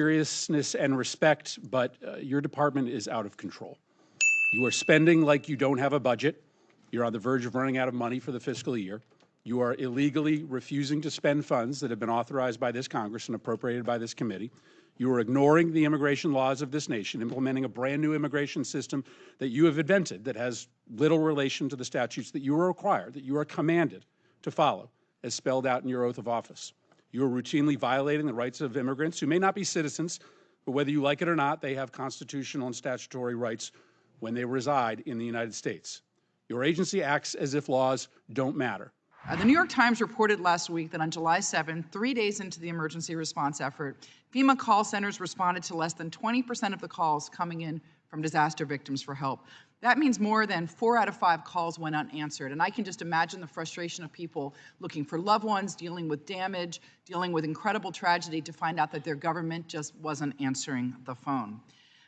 seriousness and respect, but your department is out of control. You are spending like you don't have a budget. You're on the verge of running out of money for the fiscal year. You are illegally refusing to spend funds that have been authorized by this Congress and appropriated by this committee. You are ignoring the immigration laws of this nation, implementing a brand new immigration system that you have invented that has little relation to the statutes that you are required, that you are commanded to follow, as spelled out in your oath of office. You are routinely violating the rights of immigrants who may not be citizens, but whether you like it or not, they have constitutional and statutory rights when they reside in the United States. Your agency acts as if laws don't matter. The New York Times reported last week that on July 7, 3 days into the emergency response effort, FEMA call centers responded to less than 20% of the calls coming in from disaster victims for help. That means more than 4 out of 5 calls went unanswered. And I can just imagine the frustration of people looking for loved ones, dealing with damage, dealing with incredible tragedy to find out that their government just wasn't answering the phone.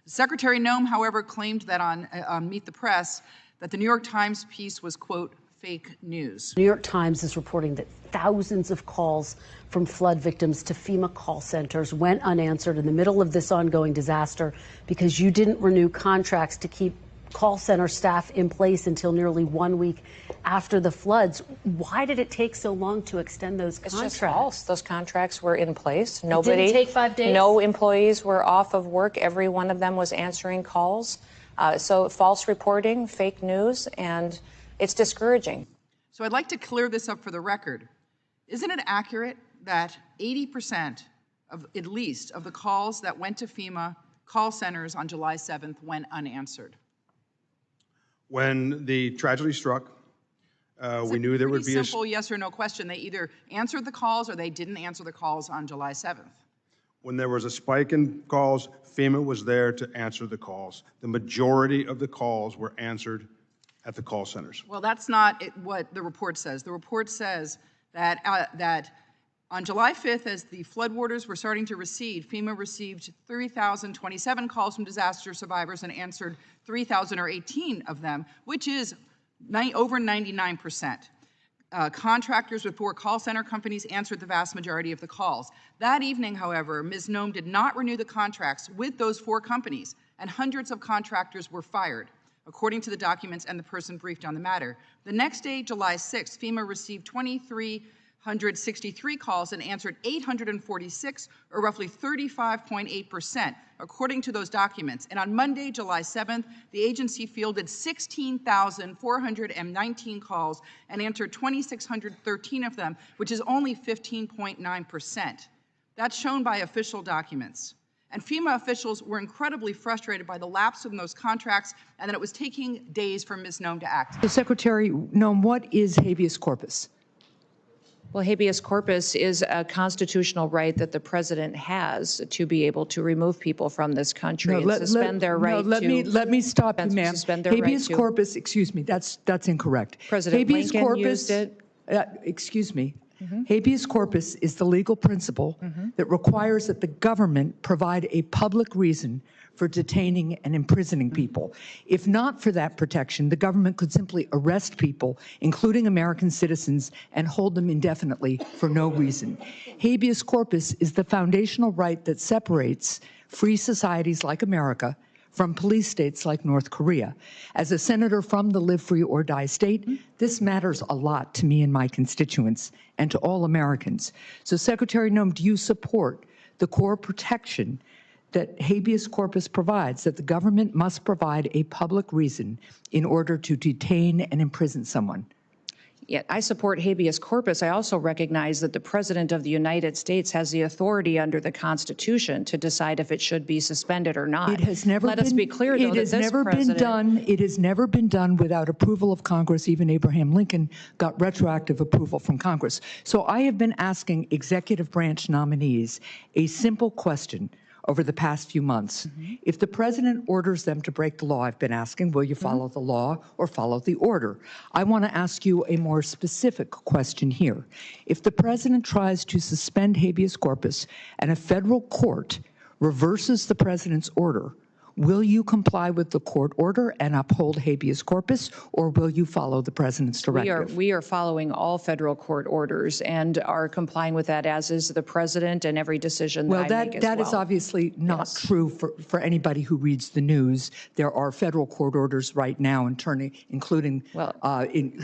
Secretary Noem, however, claimed that on Meet the Press that the New York Times piece was, quote, fake news. New York Times is reporting that thousands of calls from flood victims to FEMA call centers went unanswered in the middle of this ongoing disaster because you didn't renew contracts to keep call center staff in place until nearly 1 week after the floods. Why did it take so long to extend those contracts? It's just false. Those contracts were in place. Nobody, it didn't take 5 days? No employees were off of work. Every one of them was answering calls. So false reporting, fake news, and it's discouraging. So I'd like to clear this up for the record. Isn't it accurate that 80% of, at least, of the calls that went to FEMA call centers on July 7th went unanswered? When the tragedy struck, we knew there would be a simple yes or no question. They either answered the calls or they didn't answer the calls on July 7th. When there was a spike in calls, FEMA was there to answer the calls. The majority of the calls were answered at the call centers. Well, that's not what the report says. The report says that that on July 5th, as the floodwaters were starting to recede, FEMA received 3,027 calls from disaster survivors and answered 3,018 of them, which is over 99%. Contractors with 4 call center companies answered the vast majority of the calls. That evening, however, Ms. Noem did not renew the contracts with those 4 companies, and hundreds of contractors were fired, according to the documents and the person briefed on the matter. The next day, July 6th, FEMA received 2,363 calls and answered 846, or roughly 35.8%, according to those documents. And on Monday, July 7th, the agency fielded 16,419 calls and answered 2,613 of them, which is only 15.9%. That's shown by official documents. And FEMA officials were incredibly frustrated by the lapse in those contracts and that it was taking days for Ms. Noem to act. So Secretary Noem, what is habeas corpus? Well, habeas corpus is a constitutional right that the president has to be able to remove people from this country and suspend their right to. Let me stop you, ma'am. Habeas right corpus, excuse me, that's incorrect. President Lincoln used it. Excuse me. Habeas corpus is the legal principle that requires that the government provide a public reason for detaining and imprisoning people. If not for that protection, the government could simply arrest people, including American citizens, and hold them indefinitely for no reason. Habeas corpus is the foundational right that separates free societies like America from police states like North Korea. As a senator from the live free or die state, this matters a lot to me and my constituents and to all Americans. So Secretary Noem, do you support the core protection that habeas corpus provides, that the government must provide a public reason in order to detain and imprison someone? Yeah, I support habeas corpus. I also recognize that the President of the United States has the authority under the Constitution to decide if it should be suspended or not. It has never Let us be clear, though, that this president... It has never been done without approval of Congress. Even Abraham Lincoln got retroactive approval from Congress. So I have been asking executive branch nominees a simple question over the past few months. If the president orders them to break the law, I've been asking, will you follow the law or follow the order? I want to ask you a more specific question here. If the president tries to suspend habeas corpus and a federal court reverses the president's order, will you comply with the court order and uphold habeas corpus, or will you follow the president's directive? We are following all federal court orders and are complying with that, as is the president, and every decision that I make as well. That is obviously not true for anybody who reads the news. There are federal court orders right now, including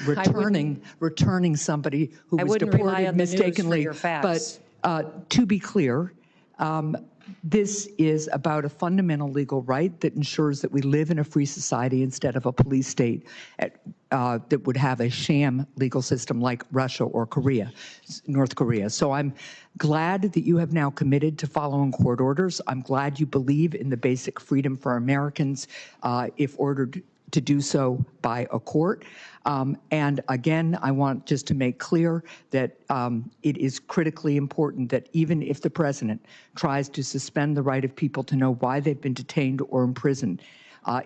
returning somebody who was deported mistakenly. But to be clear, this is about a fundamental legal right that ensures that we live in a free society instead of a police state that would have a sham legal system like Russia or North Korea. So I'm glad that you have now committed to following court orders. I'm glad you believe in the basic freedom for Americans if ordered to do so by a court. And again, I want just to make clear that it is critically important that even if the president tries to suspend the right of people to know why they've been detained or imprisoned,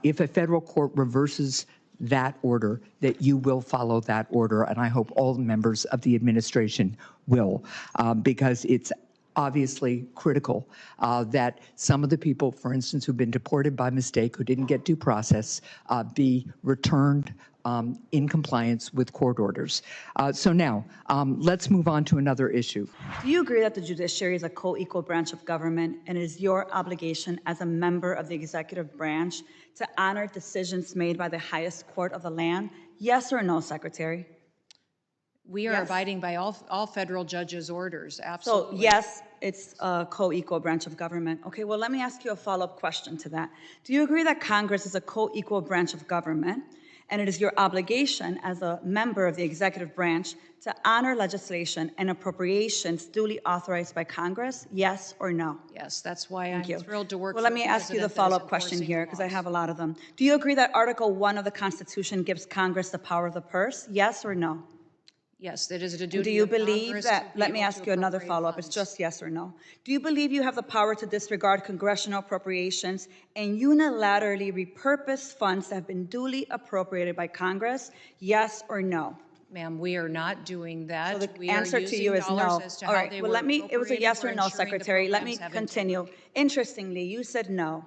if a federal court reverses that order, that you will follow that order. And I hope all members of the administration will, because it's obviously critical that some of the people, for instance, who've been deported by mistake, who didn't get due process, be returned in compliance with court orders. So now, let's move on to another issue. Do you agree that the judiciary is a co-equal branch of government, and it is your obligation as a member of the executive branch to honor decisions made by the highest court of the land? Yes or no, Secretary? We are abiding by all federal judges' orders, absolutely. So yes, it's a co-equal branch of government. Okay, well, let me ask you a follow-up question to that. Do you agree that Congress is a co-equal branch of government, and it is your obligation as a member of the executive branch to honor legislation and appropriations duly authorized by Congress? Yes or no? Yes, that's why I'm thrilled to work. Well, let me ask you the follow-up question here, because I have a lot of them. Do you agree that Article 1 of the Constitution gives Congress the power of the purse? Yes or no? Yes, that is a duty. Do you believe that, let me ask you another follow-up, it's just yes or no. Do you believe you have the power to disregard congressional appropriations and unilaterally repurpose funds that have been duly appropriated by Congress? Yes or no? Ma'am, we are not doing that. So the answer to you is no. All right, well, it was a yes or no, Secretary. Let me continue. Interestingly, you said no.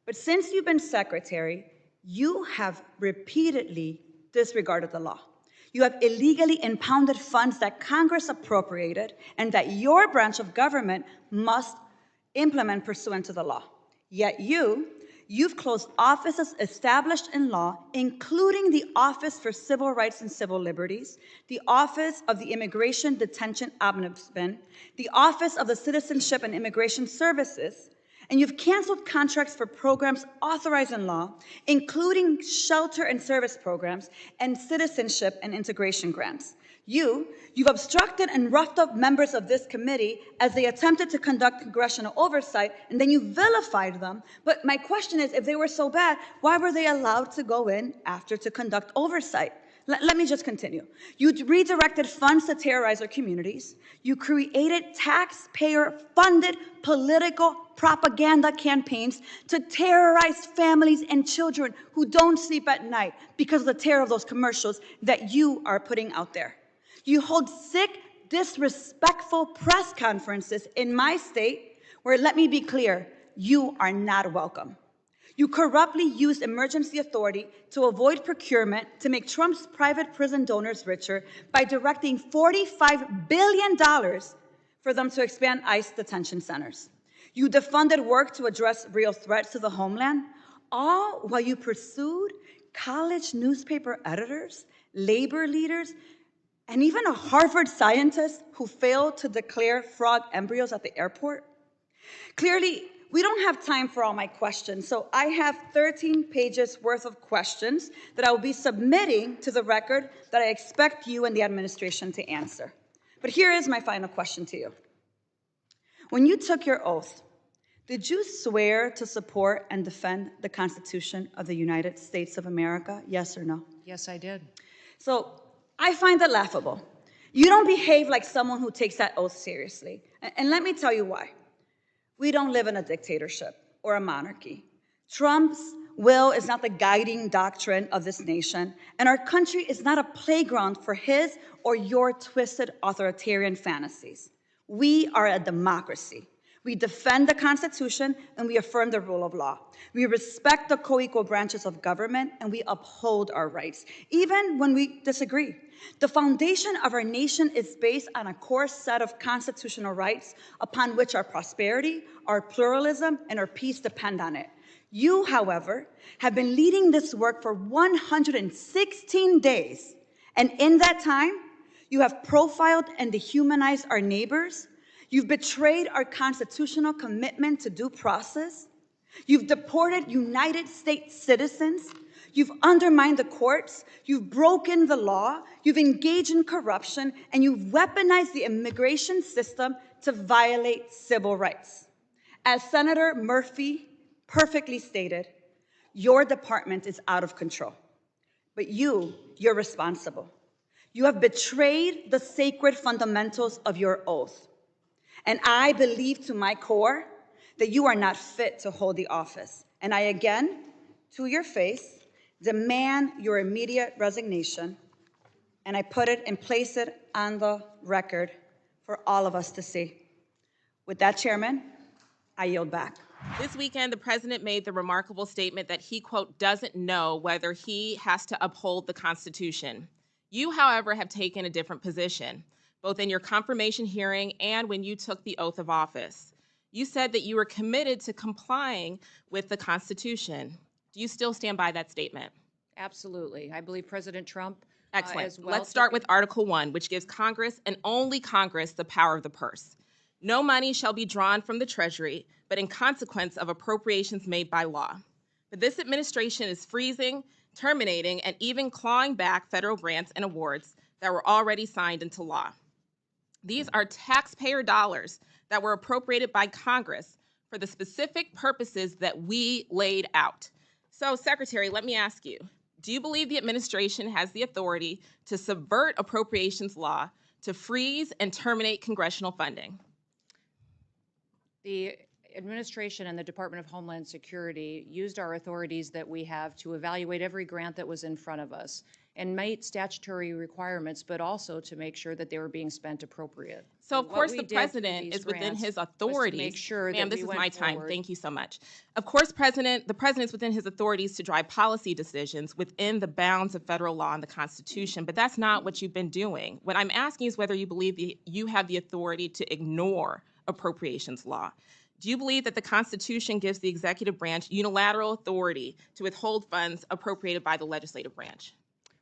But since you've been Secretary, you have repeatedly disregarded the law. You have illegally impounded funds that Congress appropriated and that your branch of government must implement pursuant to the law. Yet you've closed offices established in law, including the Office for Civil Rights and Civil Liberties, the Office of the Immigration Detention Ombudsman, the Office of the Citizenship and Immigration Services, and you've canceled contracts for programs authorized in law, including shelter and service programs and citizenship and integration grants. You've obstructed and roughed up members of this committee as they attempted to conduct congressional oversight, and then you vilified them. But my question is, if they were so bad, why were they allowed to go in after to conduct oversight? Let me just continue. You redirected funds to terrorize our communities. You created taxpayer-funded political propaganda campaigns to terrorize families and children who don't sleep at night because of the terror of those commercials that you are putting out there. You hold sick, disrespectful press conferences in my state where, let me be clear, you are not welcome. You corruptly used emergency authority to avoid procurement to make Trump's private prison donors richer by directing $45 billion for them to expand ICE detention centers. You defunded work to address real threats to the homeland, all while you pursued college newspaper editors, labor leaders, and even a Harvard scientist who failed to declare frog embryos at the airport. Clearly, we don't have time for all my questions, so I have 13 pages worth of questions that I will be submitting to the record that I expect you and the administration to answer. But here is my final question to you. When you took your oath, did you swear to support and defend the Constitution of the United States of America? Yes or no? Yes, I did. So I find that laughable. You don't behave like someone who takes that oath seriously. And let me tell you why. We don't live in a dictatorship or a monarchy. Trump's will is not the guiding doctrine of this nation, and our country is not a playground for his or your twisted authoritarian fantasies. We are a democracy We defend the Constitution and we affirm the rule of law. We respect the co-equal branches of government and we uphold our rights, even when we disagree. The foundation of our nation is based on a core set of constitutional rights upon which our prosperity, our pluralism, and our peace depend on it. You, however, have been leading this work for 116 days, and in that time, you have profiled and dehumanized our neighbors. You've betrayed our constitutional commitment to due process. You've deported United States citizens. You've undermined the courts. You've broken the law. You've engaged in corruption, and you've weaponized the immigration system to violate civil rights. As Senator Murphy perfectly stated, your department is out of control, but you're responsible. You have betrayed the sacred fundamentals of your oath. And I believe to my core that you are not fit to hold the office. And I again, to your face, demand your immediate resignation. And I put it and place it on the record for all of us to see. With that, Chairman, I yield back. This weekend, the president made the remarkable statement that he, quote, doesn't know whether he has to uphold the Constitution. You, however, have taken a different position, both in your confirmation hearing and when you took the oath of office. You said that you were committed to complying with the Constitution. Do you still stand by that statement? Absolutely. I believe President Trump Excellent. as well. Let's start with Article 1, which gives Congress and only Congress the power of the purse. No money shall be drawn from the Treasury, but in consequence of appropriations made by law. But this administration is freezing, terminating, and even clawing back federal grants and awards that were already signed into law. These are taxpayer dollars that were appropriated by Congress for the specific purposes that we laid out. So, Secretary, let me ask you, do you believe the administration has the authority to subvert appropriations law to freeze and terminate congressional funding? The administration and the Department of Homeland Security used our authorities that we have to evaluate every grant that was in front of us and meet statutory requirements, but also to make sure that they were being spent appropriate. So, of course, the president is within his authorities. Make sure Ma'am, that this we is went my time. forward. Thank you so much. Of course, the president is within his authorities to drive policy decisions within the bounds of federal law and the Constitution, but that's not what you've been doing. What I'm asking is whether you believe you have the authority to ignore appropriations law. Do you believe that the Constitution gives the executive branch unilateral authority to withhold funds appropriated by the legislative branch?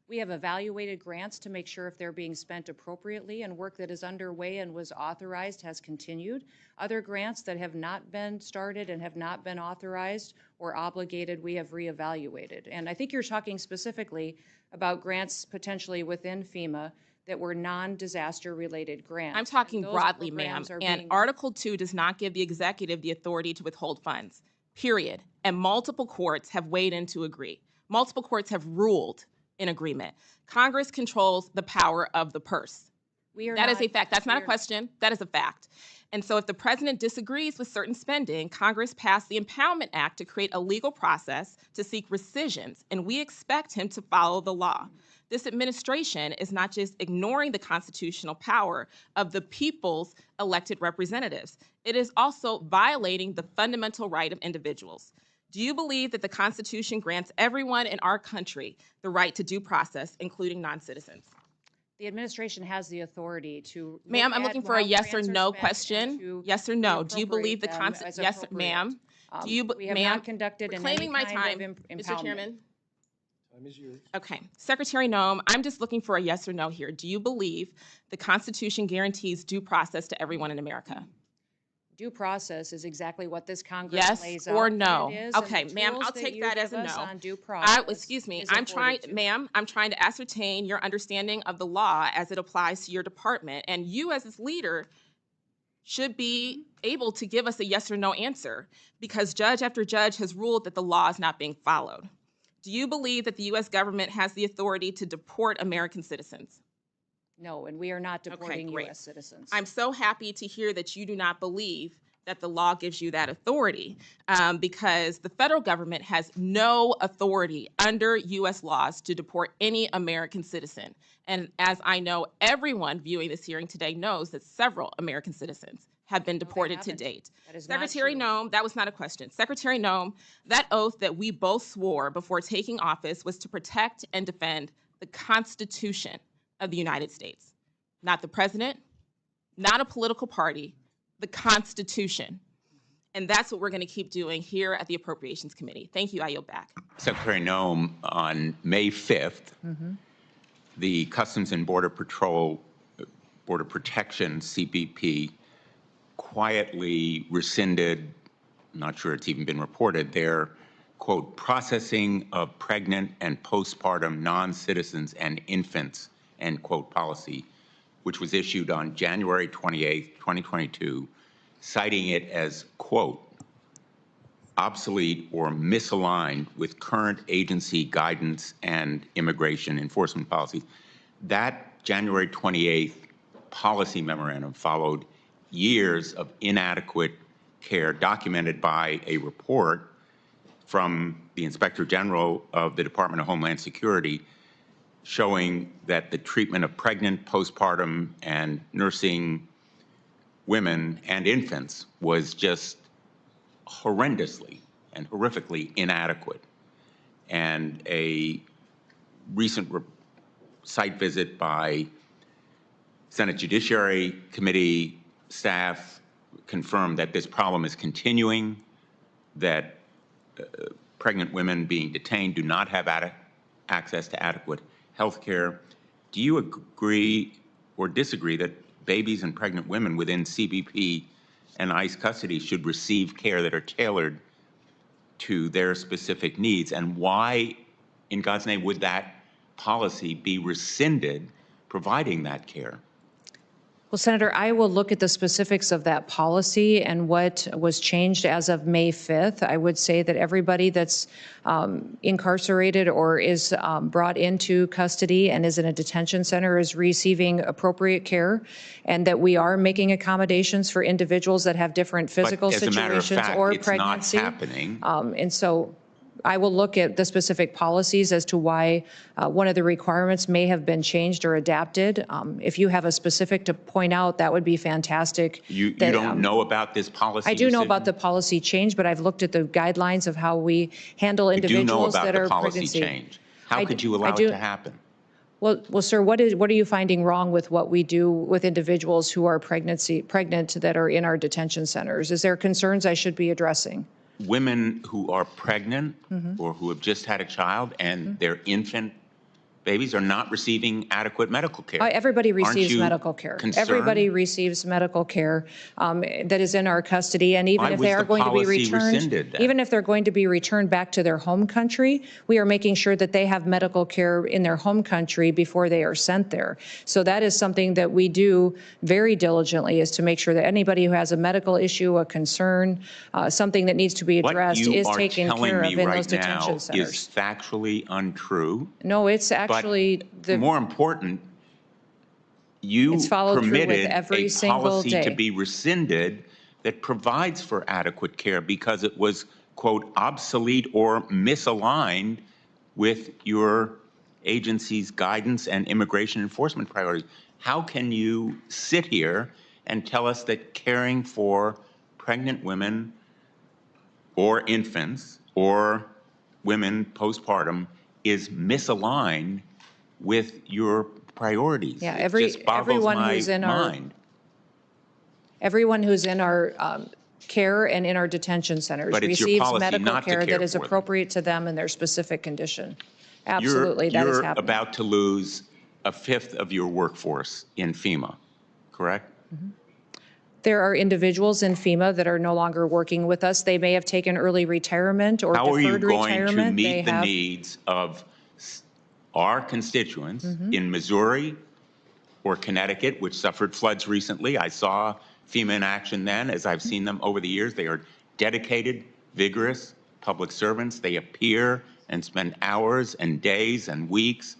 We have evaluated grants to make sure if they're being spent appropriately, and work that is underway and was authorized has continued. Other grants that have not been started and have not been authorized or obligated, we have reevaluated. And I think you're talking specifically about grants potentially within FEMA that were non-disaster related grants. I'm talking broadly, ma'am, and Article 2 does not give the executive the authority to withhold funds, period. And multiple courts have weighed in to agree. Multiple courts have ruled in agreement. Congress controls the power of the purse. That is a fact. That's not a question. That is a fact. And so if the president disagrees with certain spending, Congress passed the Impoundment Act to create a legal process to seek rescissions, and we expect him to follow the law. This administration is not just ignoring the constitutional power of the people's elected representatives. It is also violating the fundamental right of individuals. Do you believe that the Constitution grants everyone in our country the right to due process, including non-citizens? The administration has the authority to. Ma'am, I'm looking for a yes or no question. Yes or no. Do you believe the Constitution? Yes, ma'am. Do you, we have not conducted in any kind of impoundment. Mr. Chairman. Time is yours. Okay. Secretary Noem, I'm just looking for a yes or no here. Do you believe the Constitution guarantees due process to everyone in America? Due process is exactly what this Congress lays out. Yes or no? Is, okay, ma'am, I'll take that as a no. On due process excuse me, I'm trying to ascertain your understanding of the law as it applies to your department, and you as its leader should be able to give us a yes or no answer, because judge after judge has ruled that the law is not being followed. Do you believe that the U.S. government has the authority to deport American citizens? No, and we are not deporting U.S. citizens. I'm so happy to hear that you do not believe that the law gives you that authority, because the federal government has no authority under U.S. laws to deport any American citizen. And as I know, everyone viewing this hearing today knows that several American citizens have been deported to date. That is not Secretary true. Noem, that was not a question. Secretary Noem, that oath that we both swore before taking office was to protect and defend the Constitution of the United States. Not the president, not a political party, the Constitution. And that's what we're going to keep doing here at the Appropriations Committee. Thank you. I yield back. Secretary Noem, on May 5th, the Customs and Border Patrol, Border Protection, CBP, quietly rescinded, I'm not sure it's even been reported, their, quote, processing of pregnant and postpartum non-citizens and infants, end quote, policy, which was issued on January 28th, 2022, citing it as, quote, obsolete or misaligned with current agency guidance and immigration enforcement policies. That January 28th policy memorandum followed years of inadequate care documented by a report from the Inspector General of the Department of Homeland Security showing that the treatment of pregnant, postpartum, and nursing women and infants was just horrendously and horrifically inadequate. And a recent site visit by Senate Judiciary Committee staff confirmed that this problem is continuing, that pregnant women being detained do not have access to adequate health care. Do you agree or disagree that babies and pregnant women within CBP and ICE custody should receive care that are tailored to their specific needs? And why, in God's name, would that policy be rescinded providing that care? Well, Senator, I will look at the specifics of that policy and what was changed as of May 5th. I would say that everybody that's incarcerated or is brought into custody and is in a detention center is receiving appropriate care, and that we are making accommodations for individuals that have different physical But as a matter of situations fact, or it's pregnancy. not happening. And so I will look at the specific policies as to why one of the requirements may have been changed or adapted. If you have a specific to point out, that would be fantastic. You don't know about this policy? I do know about the policy change, but I've looked at the guidelines of how we handle individuals that are pregnancy. You do know about the policy change. How could you allow it to happen? Well, sir, what are you finding wrong with what we do with individuals who are pregnant that are in our detention centers? Is there concerns I should be addressing? Women who are pregnant or who have just had a child and their infant babies are not receiving adequate medical care. Everybody receives you medical care. concerned? Everybody receives medical care that is in our custody, and even Why if was they are the going to be policy returned, rescinded then? even if they're going to be returned back to their home country, we are making sure that they have medical care in their home country before they are sent there. So that is something that we do very diligently, is to make sure that anybody who has a medical issue, a concern, something that needs to be addressed is taken care of in those detention centers. What you are telling me right now is factually untrue. No, it's actually more important, you It's followed through with permitted every a single policy to day. be rescinded that provides for adequate care because it was, quote, obsolete or misaligned with your agency's guidance and immigration enforcement priorities. How can you sit here and tell us that caring for pregnant women or infants or women postpartum is misaligned with your priorities? Yeah, It just boggles everyone my who's in mind. everyone who's in our care and in our detention centers But it's your receives policy medical not to care care that is for them. appropriate to them and their specific condition. Absolutely, that is You're happening. about to lose a fifth of your workforce in FEMA, correct? There are individuals in FEMA that are no longer working with us. They may have taken early retirement or How are you deferred going to retirement. meet the needs of our constituents in Missouri or Connecticut, which suffered floods recently? I saw FEMA in action then, as I've seen them over the years. They are dedicated, vigorous public servants. They appear and spend hours and days and weeks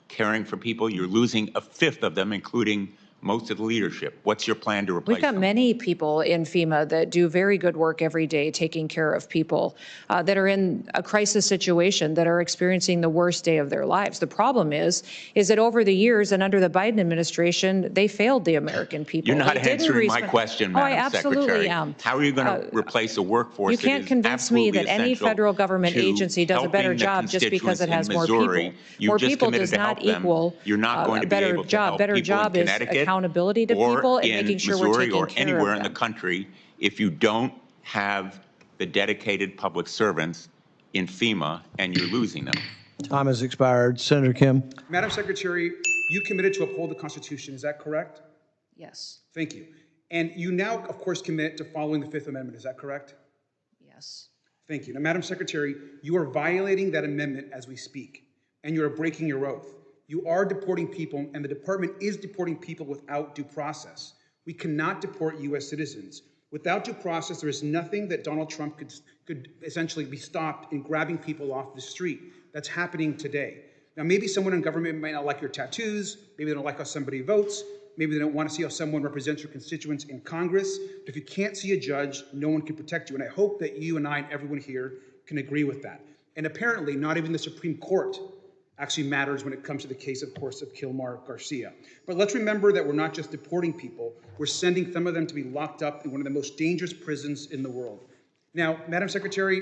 caring for people. You're losing a fifth of them, including most of the leadership. What's your plan to replace We've got them? many people in FEMA that do very good work every day taking care of people that are in a crisis situation, that are experiencing the worst day of their lives. The problem is that over the years and under the Biden administration, they failed the American people. You're not They didn't answering my question, Oh, I Madam absolutely Secretary. am. How are you going to replace a workforce You can't that is convince me absolutely that any essential federal government to agency does a better helping the job just because it has more constituents in people. Missouri? You More just people committed does to not help them. equal You're not going a to be better able to job. help Better people in job is Connecticut accountability to or people and in making sure we're Missouri taking or care anywhere of in the them. country if you don't have the dedicated public servants in FEMA and you're losing them. Time has expired. Senator Kim. Madam Secretary, you committed to uphold the Constitution, is that correct? Yes. Thank you. And you now, of course, commit to following the Fifth Amendment, is that correct? Yes. Thank you. Now, Madam Secretary, you are violating that amendment as we speak, and you are breaking your oath. You are deporting people, and the department is deporting people without due process. We cannot deport U.S. citizens. Without due process, there is nothing that Donald Trump could essentially be stopped in grabbing people off the street. That's happening today. Now, maybe someone in government might not like your tattoos. Maybe they don't like how somebody votes. Maybe they don't want to see how someone represents your constituents in Congress. But if you can't see a judge, no one can protect you. And I hope that you and I and everyone here can agree with that. And apparently, not even the Supreme Court actually matters when it comes to the case, of course, of Kilmar Garcia. But let's remember that we're not just deporting people. We're sending some of them to be locked up in one of the most dangerous prisons in the world. Now, Madam Secretary,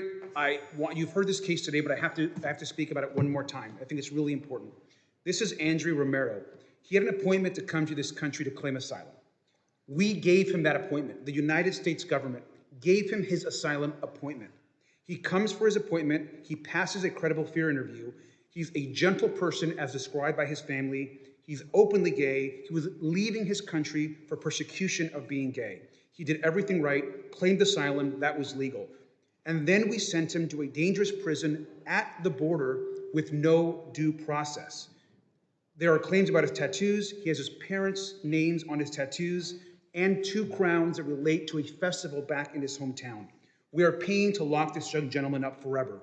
you've heard this case today, but I have to speak about it one more time. I think it's really important. This is Andrew Romero. He had an appointment to come to this country to claim asylum. We gave him that appointment. The United States government gave him his asylum appointment. He comes for his appointment. He passes a credible fear interview. He's a gentle person as described by his family. He's openly gay. He was leaving his country for persecution of being gay. He did everything right, claimed asylum, that was legal. And then we sent him to a dangerous prison at the border with no due process. There are claims about his tattoos. He has his parents' names on his tattoos and 2 crowns that relate to a festival back in his hometown. We are paying to lock this young gentleman up forever.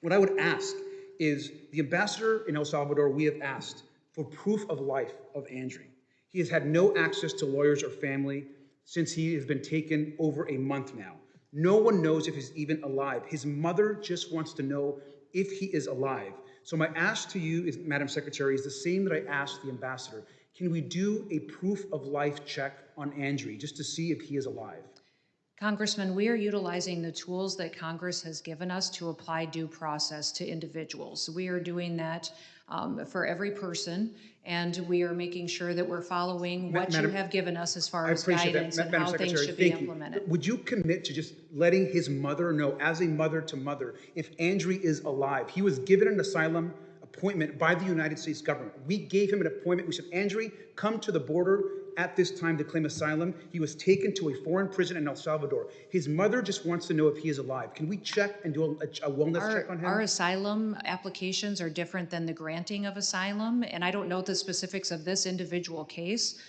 What I would ask is the ambassador in El Salvador, we have asked for proof of life of Andrew. He has had no access to lawyers or family since he has been taken over a month now. No one knows if he's even alive. His mother just wants to know if he is alive. So my ask to you, Madam Secretary, is the same that I asked the ambassador. Can we do a proof of life check on Andrew just to see if he is alive? Congressman, we are utilizing the tools that Congress has given us to apply due process to individuals. We are doing that for every person, and we are making sure that we're following what you have given us as far as guidance and how things should be implemented. Would you commit to just letting his mother know, as a mother to mother, if Andrew is alive? He was given an asylum appointment by the United States government. We gave him an appointment. We said, Andrew, come to the border at this time to claim asylum. He was taken to a foreign prison in El Salvador. His mother just wants to know if he is alive. Can we check and do a wellness check on him? Our asylum applications are different than the granting of asylum, and I don't know the specifics of this individual case.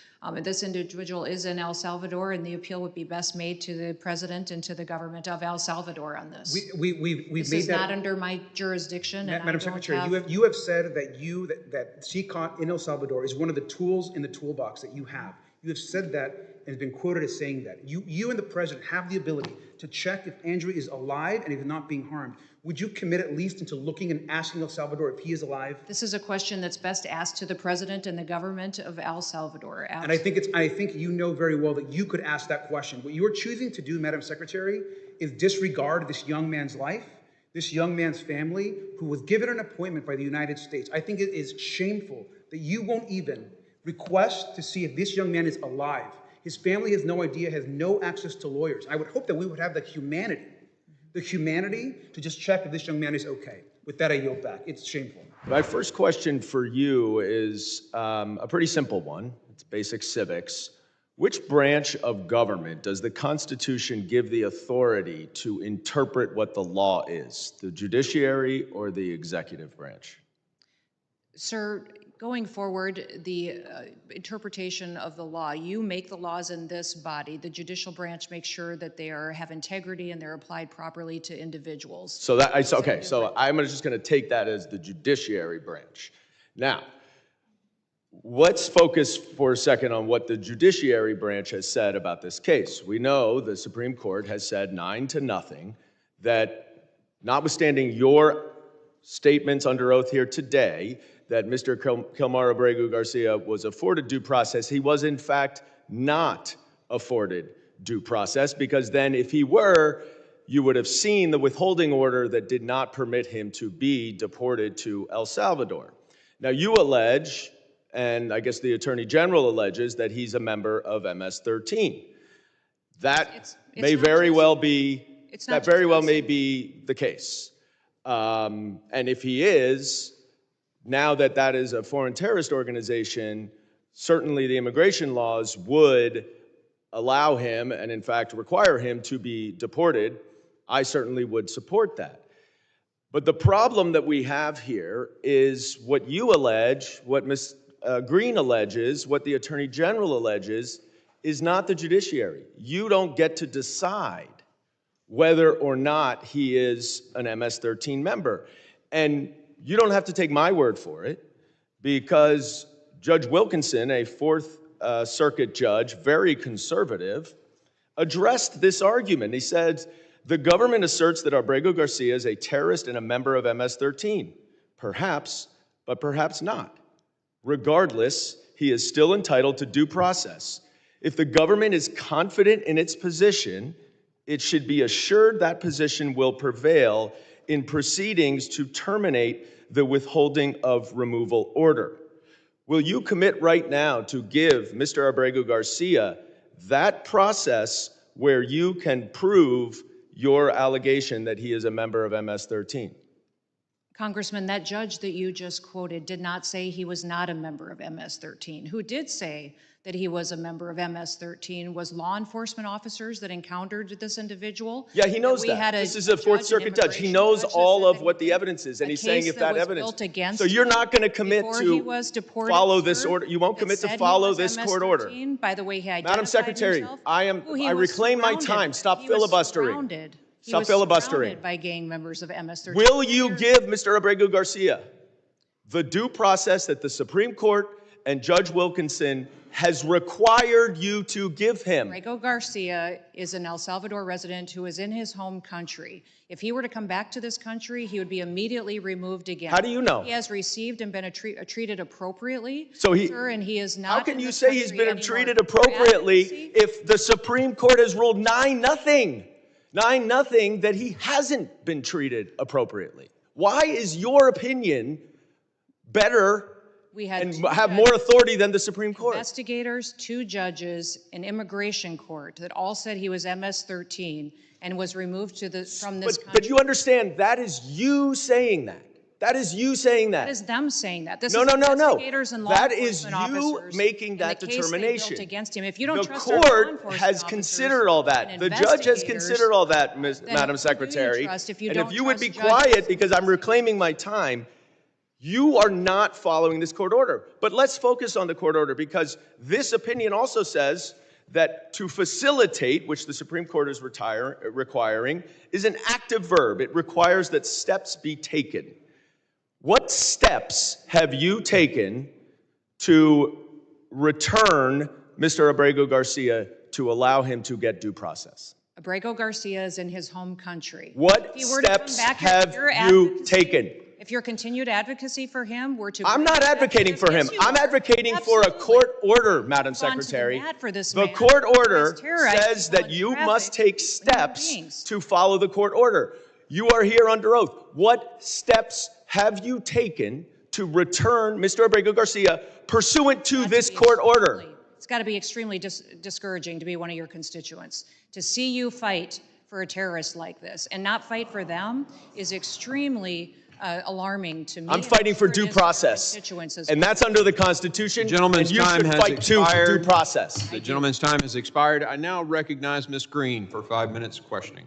This individual is in El Salvador, and the appeal would be best made to the president and to the government of El Salvador on this. This is not under my jurisdiction. Madam Secretary, you have said that CCOT in El Salvador is one of the tools in the toolbox that you have. You have said that and have been quoted as saying that. You and the president have the ability to check if Andrew is alive and if not being harmed. Would you commit at least into looking and asking El Salvador if he is alive? This is a question that's best asked to the president and the government of El Salvador. And I think you know very well that you could ask that question. What you are choosing to do, Madam Secretary, is disregard this young man's life, this young man's family, who was given an appointment by the United States. I think it is shameful that you won't even request to see if this young man is alive. His family has no idea, has no access to lawyers. I would hope that we would have the humanity to just check if this young man is okay. With that, I yield back. It's shameful. My first question for you is a pretty simple one. It's basic civics. Which branch of government does the Constitution give the authority to interpret what the law is? The judiciary or the executive branch? Sir, going forward, the interpretation of the law, you make the laws in this body. The judicial branch makes sure that they have integrity and they're applied properly to individuals. So I'm just going to take that as the judiciary branch. Now, let's focus for a second on what the judiciary branch has said about this case. We know the Supreme Court has said 9-0 that notwithstanding your statements under oath here today, that Mr. Kilmar Abrego Garcia was afforded due process, he was in fact not afforded due process, because then if he were, you would have seen the withholding order that did not permit him to be deported to El Salvador. Now you allege, and I guess the Attorney General alleges, that he's a member of MS-13. That may very well be, that very well may be the case. And if he is, now that that is a foreign terrorist organization, certainly the immigration laws would allow him, and in fact require him, to be deported. I certainly would support that. But the problem that we have here is what you allege, what Ms. Green alleges, what the Attorney General alleges, is not the judiciary. You don't get to decide whether or not he is an MS-13 member. And you don't have to take my word for it, because Judge Wilkinson, a Fourth Circuit judge, very conservative, addressed this argument. He said, the government asserts that Abrego Garcia is a terrorist and a member of MS-13. Perhaps, but perhaps not. Regardless, he is still entitled to due process. If the government is confident in its position, it should be assured that position will prevail in proceedings to terminate the withholding of removal order. Will you commit right now to give Mr. Abrego Garcia that process where you can prove your allegation that he is a member of MS-13? Congressman, that judge that you just quoted did not say he was not a member of MS-13. Who did say that he was a member of MS-13 was law enforcement officers that encountered this individual. Yeah, he knows that. This is a Fourth Circuit judge. He knows all of what the evidence is, and he's saying if that evidence... So you're not going to commit to follow this order? You won't commit to follow this court order? By the way, he identified Madam Secretary, himself. I reclaim my time. Stop filibustering. Stop filibustering. By gang members of MS-13. Will you give Mr. Abrego Garcia the due process that the Supreme Court and Judge Wilkinson has required you to give him? Abrego Garcia is an El Salvador resident who is in his home country. If he were to come back to this country, he would be immediately removed again. How do you know? He has received and been treated appropriately, so sir, and he is not. How can you say he's been treated appropriately if the Supreme Court has ruled 9-0? 9-0 that he hasn't been treated appropriately. Why is your opinion better and have more authority than the Supreme Court? Investigators, 2 judges, an immigration court that all said he was MS-13 and was removed from this country. But you understand, that is you saying that. That is you saying that. That is them saying that. This no. investigators and law that is enforcement you officers making that in the case determination. They built against him. If you don't the trust our court law has considered all that. The judge has considered all that, Madam Secretary. And if you would be quiet, because I'm reclaiming my time, you are not following this court order. But let's focus on the court order, because this opinion also says that to facilitate, which the Supreme Court is requiring, is an active verb. It requires that steps be taken. What steps have you taken to return Mr. Abrego Garcia to allow him to get due process? Abrego Garcia is in his home country. What steps have you taken? If your continued advocacy for him were to... I'm not advocating for him. I'm advocating for a court order, Madam Secretary. The court order says that you must take steps to follow the court order. You are here under oath. What steps have you taken to return Mr. Abrego Garcia pursuant to this court order? It's got to be extremely discouraging to be one of your constituents. To see you fight for a terrorist like this and not fight for them is extremely alarming to me. I'm fighting for due process, and that's under the Constitution. The gentleman's time has expired. Due process. The gentleman's time has expired. I now recognize Ms. Green for 5 minutes questioning.